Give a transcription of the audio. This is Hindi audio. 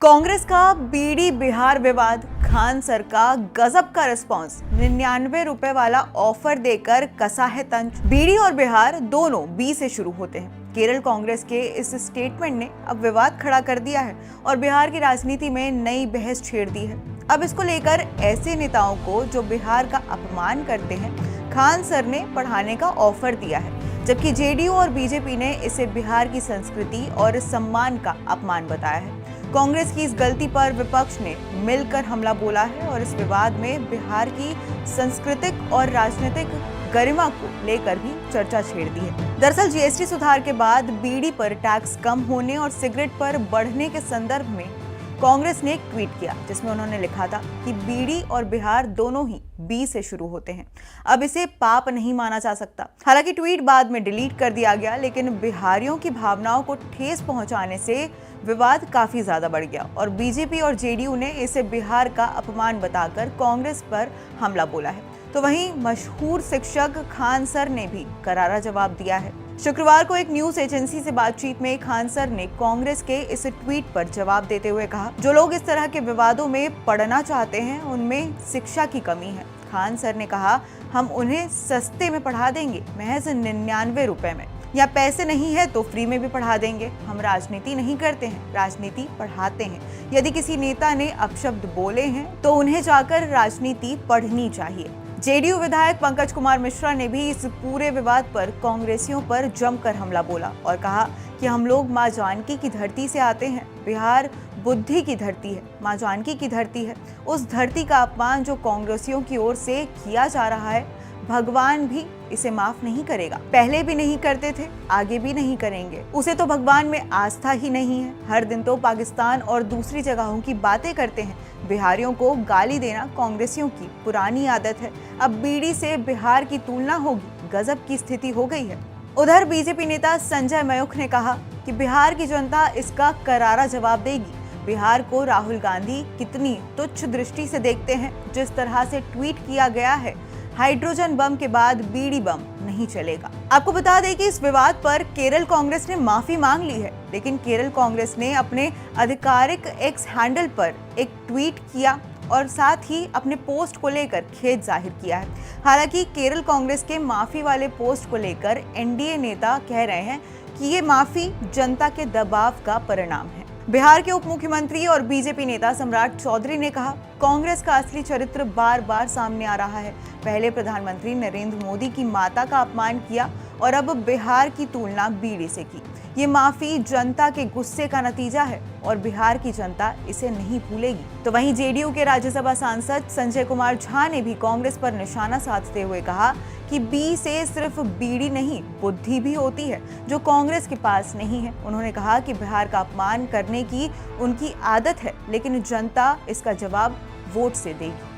कांग्रेस का बीड़ी बिहार विवाद, खान सर का गजब का रिस्पांस, 99 रुपए वाला ऑफर देकर कसा है तंज। बीड़ी और बिहार दोनों बी से शुरू होते हैं। केरल कांग्रेस के इस स्टेटमेंट ने अब विवाद खड़ा कर दिया है और बिहार की राजनीति में नई बहस छेड़ दी है। अब इसको लेकर ऐसे नेताओं को जो बिहार का अपमान करते हैं, खान सर ने पढ़ाने का ऑफर दिया है, जबकि जेडीयू और बीजेपी ने इसे बिहार की संस्कृति और सम्मान का अपमान बताया है। कांग्रेस की इस गलती पर विपक्ष ने मिलकर हमला बोला है और इस विवाद में बिहार की सांस्कृतिक और राजनीतिक गरिमा को लेकर भी चर्चा छेड़ दी है। दरअसल जीएसटी सुधार के बाद बीड़ी पर टैक्स कम होने और सिगरेट पर बढ़ने के संदर्भ में कांग्रेस ने एक ट्वीट किया, जिसमें उन्होंने लिखा था कि बीड़ी और बिहार दोनों ही बी से शुरू होते हैं, अब इसे पाप नहीं माना जा सकता। हालांकि ट्वीट बाद में डिलीट कर दिया गया, लेकिन बिहारियों की भावनाओं को ठेस पहुंचाने से विवाद काफी ज्यादा बढ़ गया और बीजेपी और जेडीयू ने इसे बिहार का अपमान बताकर कांग्रेस पर हमला बोला है। तो वहीं मशहूर शिक्षक खान सर ने भी करारा जवाब दिया है। शुक्रवार को एक न्यूज एजेंसी से बातचीत में खान सर ने कांग्रेस के इस ट्वीट पर जवाब देते हुए कहा, जो लोग इस तरह के विवादों में पढ़ना चाहते हैं उनमें शिक्षा की कमी है। खान सर ने कहा, हम उन्हें सस्ते में पढ़ा देंगे, महज 99 रुपए में, या पैसे नहीं है तो फ्री में भी पढ़ा देंगे। हम राजनीति नहीं करते हैं, राजनीति पढ़ाते हैं। यदि किसी नेता ने अपशब्द बोले हैं तो उन्हें जाकर राजनीति पढ़नी चाहिए। जेडीयू विधायक पंकज कुमार मिश्रा ने भी इस पूरे विवाद पर कांग्रेसियों पर जमकर हमला बोला और कहा कि हम लोग मां जानकी की धरती से आते हैं। बिहार बुद्धि की धरती है, मां जानकी की धरती है। उस धरती का अपमान जो कांग्रेसियों की ओर से किया जा रहा है, भगवान भी इसे माफ नहीं करेगा। पहले भी नहीं करते थे, आगे भी नहीं करेंगे। उसे तो भगवान में आस्था ही नहीं है। हर दिन तो पाकिस्तान और दूसरी जगहों की बातें करते हैं। बिहारियों को गाली देना कांग्रेसियों की पुरानी आदत है। अब बीड़ी से बिहार की तुलना होगी, गजब की स्थिति हो गई है। उधर बीजेपी नेता संजय मयूख ने कहा कि बिहार की जनता इसका करारा जवाब देगी। बिहार को राहुल गांधी कितनी तुच्छ दृष्टि से देखते हैं। जिस तरह से ट्वीट किया गया है, हाइड्रोजन बम के बाद बीड़ी बम नहीं चलेगा। आपको बता दें कि इस विवाद पर केरल कांग्रेस ने माफी मांग ली है, लेकिन केरल कांग्रेस ने अपने आधिकारिक एक्स हैंडल पर एक ट्वीट किया और साथ ही अपने पोस्ट को लेकर खेद जाहिर किया है। हालांकि केरल कांग्रेस के माफी वाले पोस्ट को लेकर एनडीए नेता कह रहे हैं कि ये माफी जनता के दबाव का परिणाम है। बिहार के उप मुख्यमंत्री और बीजेपी नेता सम्राट चौधरी ने कहा, कांग्रेस का असली चरित्र बार बार सामने आ रहा है। पहले प्रधानमंत्री नरेंद्र मोदी की माता का अपमान किया और अब बिहार की तुलना बीड़ी से की। ये माफी जनता के गुस्से का नतीजा है और बिहार की जनता इसे नहीं भूलेगी। तो वहीं जेडीयू के राज्यसभा सांसद संजय कुमार झा ने भी कांग्रेस पर निशाना साधते हुए कहा कि बी से सिर्फ बीड़ी नहीं, बुद्धि भी होती है, जो कांग्रेस के पास नहीं है। उन्होंने कहा कि बिहार का अपमान करने की उनकी आदत है, लेकिन जनता इसका जवाब वोट से देगी।